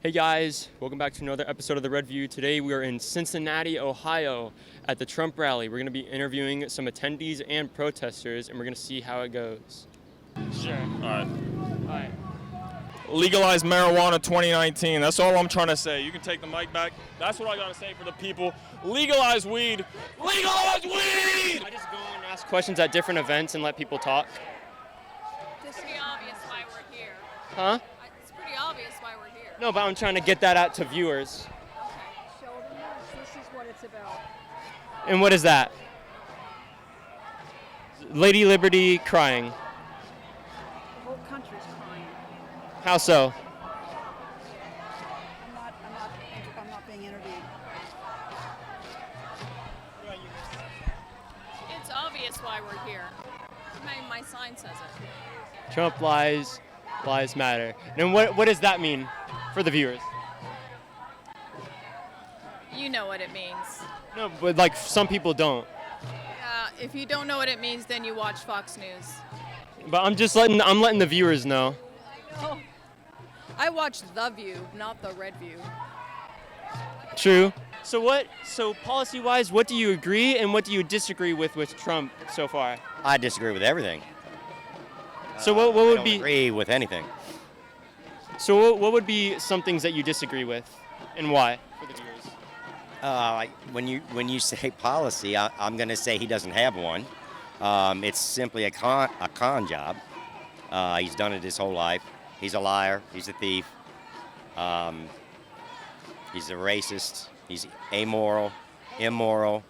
Hey guys, welcome back to another episode of The Red View. Today we are in Cincinnati, Ohio at the Trump rally. We're going to be interviewing some attendees and protesters, and we're going to see how it goes. Sure. All right. Legalize marijuana 2019. That's all I'm trying to say. You can take the mic back. That's what I got to say for the people. Legalize weed. Legalize weed! I just go and ask questions at different events and let people talk. It's pretty obvious why we're here. Huh? It's pretty obvious why we're here. No, but I'm trying to get that out to viewers. Okay. Show them this is what it's about. And what is that? Lady Liberty crying. The whole country's crying. How so? I'm not being interviewed. It's obvious why we're here. My sign says it. Trump lies, lies matter. And what does that mean for the viewers? You know what it means. No, but like some people don't. If you don't know what it means, then you watch Fox News. But I'm letting the viewers know. Oh. I watch The View, not The Red View. True. So policy-wise, what do you agree and what do you disagree with Trump so far? I disagree with everything. So what would I don't be? agree with anything. So what would be some things that you disagree with, and why for the viewers? When you say policy, I'm going to say he doesn't have one. It's simply a con job. He's done it his whole life. He's a liar. He's a thief. He's a racist. He's amoral, immoral.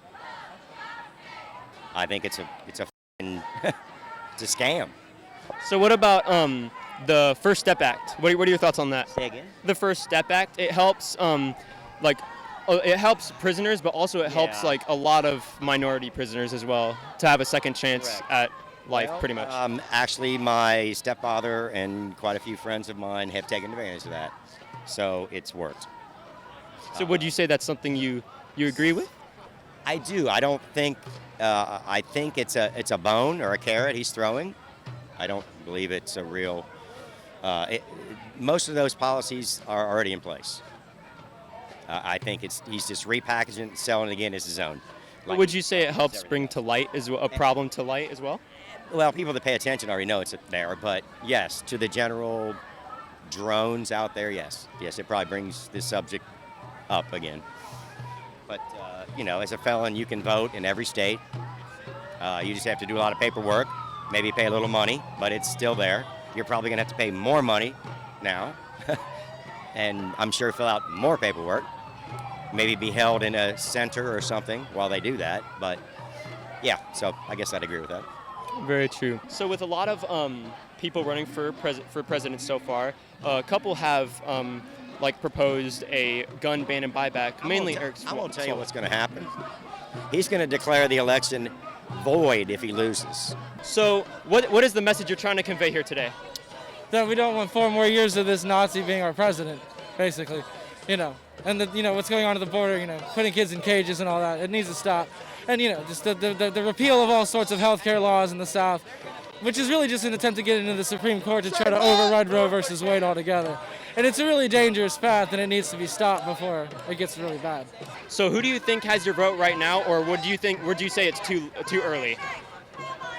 I think it's a it's a scam. So what about the First Step Act? What are your thoughts on that? Say again? The First Step Act, it helps it helps prisoners, but also it helps Yeah. like a lot of minority prisoners as well to have a second chance Correct. at life, Well, pretty much. Actually, my stepfather and quite a few friends of mine have taken advantage of that, so it's worked. So would you say that's something you agree with? I do. I don't think. I think it's a bone or a carrot he's throwing. I don't believe it's a real. Most of those policies are already in place. I think he's just repackaging it and selling it again as his own. But would you say it helps bring to light a problem to light as well? Well, people that pay attention already know it's there, but yes, to the general drones out there, yes, it probably brings this subject up again. But as a felon, you can vote in every state. You just have to do a lot of paperwork, maybe pay a little money, but it's still there. You're probably going to have to pay more money now, and I'm sure fill out more paperwork. Maybe be held in a center or something while they do that. But yeah, so I guess I'd agree with that. Very true. So with a lot of people running for president so far, a couple have proposed a gun ban and buyback, mainly Eric I won't tell you what's going to happen. He's going to declare the election void if he loses. So what is the message you're trying to convey here today? That we don't want 4 more years of this Nazi being our president, basically, and what's going on at the border, putting kids in cages and all that. It needs to stop. And, just the repeal of all sorts of healthcare laws in the South, which is really just an attempt to get into the Supreme Court to try to override Roe versus Wade altogether. And it's a really dangerous path, and it needs to be stopped before it gets really bad. So who do you think has your vote right now, or would you say it's too early?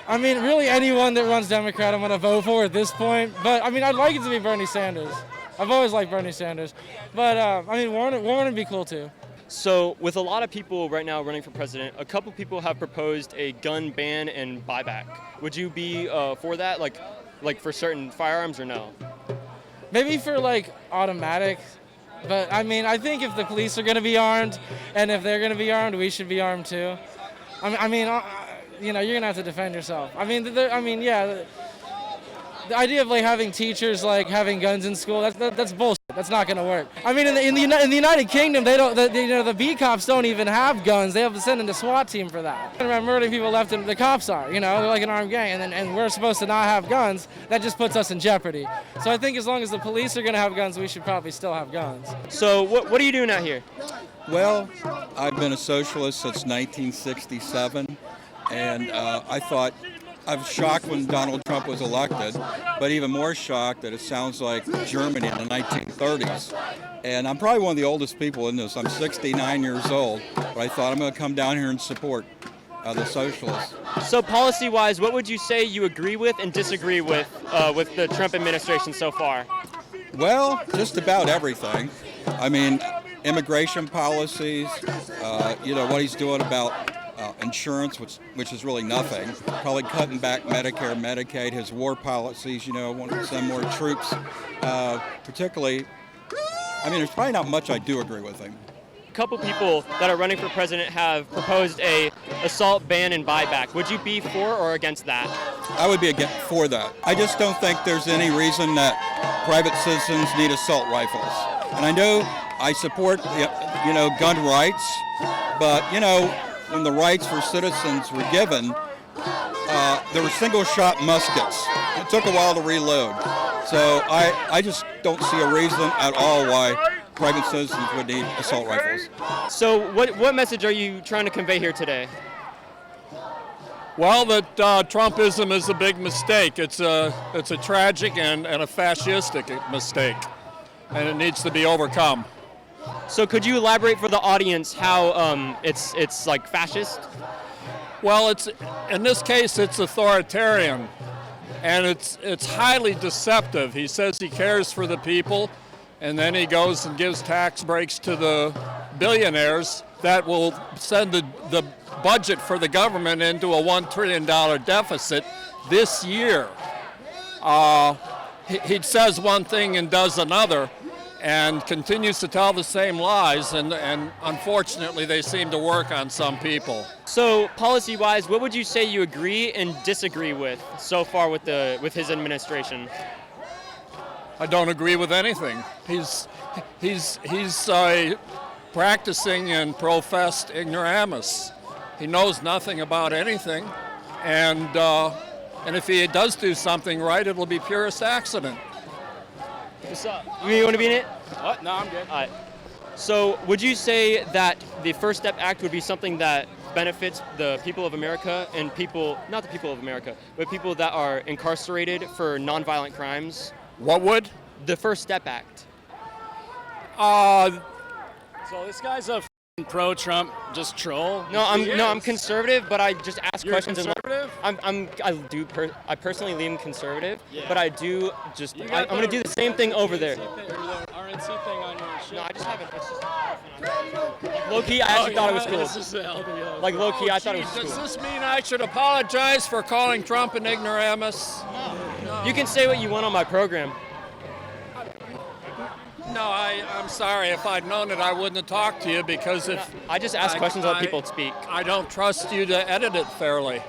I mean, really anyone that runs Democrat I'm going to vote for at this point. But, I mean, I'd like it to be Bernie Sanders. I've always liked Bernie Sanders. But, Warren would be cool, too. So with a lot of people right now running for president, a couple people have proposed a gun ban and buyback. Would you be for that, like for certain firearms, or no? Maybe for, automatic. But, I think if the police are going to be armed, and if they're going to be armed, we should be armed, too. You're going to have to defend yourself. The idea of having teachers having guns in school, that's bullshit. That's not going to work. In the United Kingdom, they don't. The B cops don't even have guns. They have to send in a SWAT team for that. And murdering people left, and the cops are. They're like an armed gang, and we're supposed to not have guns. That just puts us in jeopardy. So I think as long as the police are going to have guns, we should probably still have guns. So what are you doing out here? Well, I've been a socialist since 1967, and I was shocked when Donald Trump was elected, but even more shocked that it sounds like Germany in the 1930s. 30s. And I'm probably one of the oldest people in this. I'm 69 years old, but I thought I'm going to come down here and support the socialists. So policy-wise, what would you say you agree with and disagree with the Trump administration so far? Well, just about everything. I mean, immigration policies, what he's doing about insurance, which is really nothing. Probably cutting back Medicare, Medicaid, his war policies, wanting to send more troops. Particularly, there's probably not much I do agree with him. A couple people that are running for president have proposed a assault ban and buyback. Would you be for or against that? I would be for that. I just don't think there's any reason that private citizens need assault rifles. And I know I support, gun rights, but, when the rights for citizens were given, there were single-shot muskets. It took a while to reload. So I just don't see a reason at all why private citizens would need assault rifles. So what message are you trying to convey here today? Well, that Trumpism is a big mistake. It's a tragic and a fascistic mistake, and it needs to be overcome. So could you elaborate for the audience how it's like fascist? Well, in this case it's authoritarian, and it's highly deceptive. He says he cares for the people, and then he goes and gives tax breaks to the billionaires that will send the budget for the government into a $1 trillion deficit this year. He says one thing and does another, and continues to tell the same lies, and unfortunately they seem to work on some people. So policy-wise, what would you say you agree and disagree with so far with his administration? I don't agree with anything. He's practicing and professed ignoramus. He knows nothing about anything, and if he does do something right, it'll be purest accident. What's up? You want to be in it? What? No, I'm good. All right. So would you say that the First Step Act would be something that benefits the people of America and not the people of America, but people that are incarcerated for nonviolent crimes? What would? The First Step Act. So this guy's a pro-Trump just troll. I'm conservative, but I just ask You're questions. conservative? I personally lean conservative, Yeah. but I do just I'm gonna do the same thing over there. The RNC thing on your shit. No, I just haven't. It's just low key. I actually thought it was cool. This is LDO. Like low key, I thought it was Does cool. this mean I should apologize for calling Trump an ignoramus? You can say what you want on my program. No, I'm sorry. If I'd known it, I wouldn't have talked to you, because I just ask questions and let people speak. I don't trust you to edit it fairly.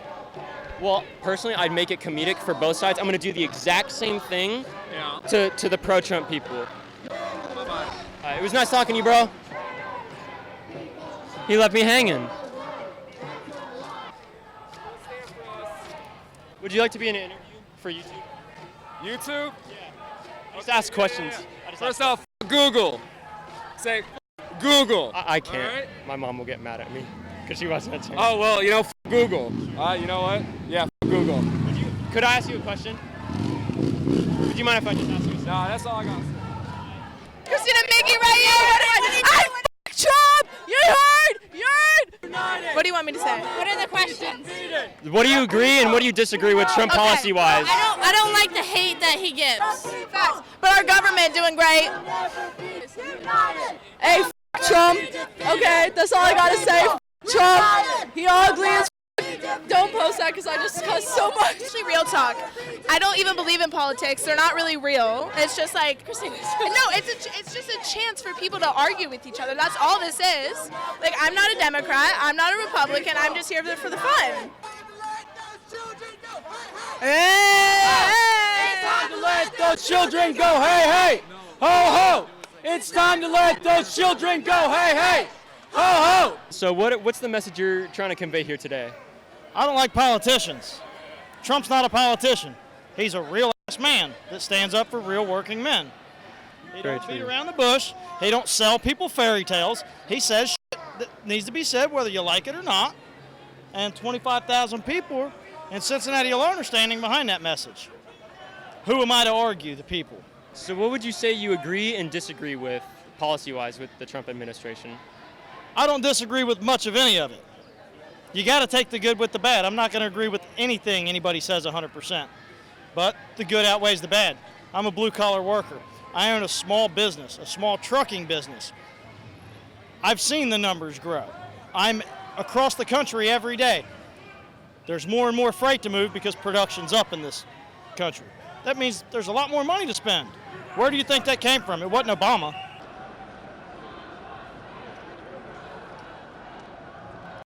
Well, personally, I'd make it comedic for both sides. I'm gonna do the exact same thing Yeah. to the pro-Trump people. Bye-bye. It was nice talking to you, bro. He left me hanging. Would you like to be in an interview for YouTube? YouTube? Just ask questions. First off, Google. Say Google. I can't. All right. My mom will get mad at me because she wasn't answering. Oh, well, Google. You know what? Yeah, Google. Could I ask you a question? Would you mind if I just ask you a question? No, that's all I got to say. Christina Mickey right here. I Trump. You heard. What do you want me to say? What are the questions? What do you agree and what do you disagree with Trump policy-wise? I don't like the hate that he gives. Facts. But our government doing great. Hey, Trump. Okay, that's all I gotta say. Trump. He ugly as. Don't post that because I just cuss so much. Actually, real talk. I don't even believe in politics. They're not really real. It's just like no. It's just a chance for people to argue with each other. That's all this is. Like, I'm not a Democrat. I'm not a Republican. I'm just here for the fun. It's time to let those children go. Hey, hey. Ho, ho. It's time to let those children go. Hey, hey. Ho, ho. So what's the message you're trying to convey here today? I don't like politicians. Trump's not a politician. He's a real-ass man that stands up for real working men. He Very don't beat true. around the bush. He don't sell people fairy tales. He says shit that needs to be said whether you like it or not. And 25,000 people in Cincinnati alone are standing behind that message. Who am I to argue the people? So what would you say you agree and disagree with policy-wise with the Trump administration? I don't disagree with much of any of it. You got to take the good with the bad. I'm not going to agree with anything anybody says 100%, but the good outweighs the bad. I'm a blue-collar worker. I own a small business, a small trucking business. I've seen the numbers grow. I'm across the country every day. There's more and more freight to move because production's up in this country. That means there's a lot more money to spend. Where do you think that came from? It wasn't Obama.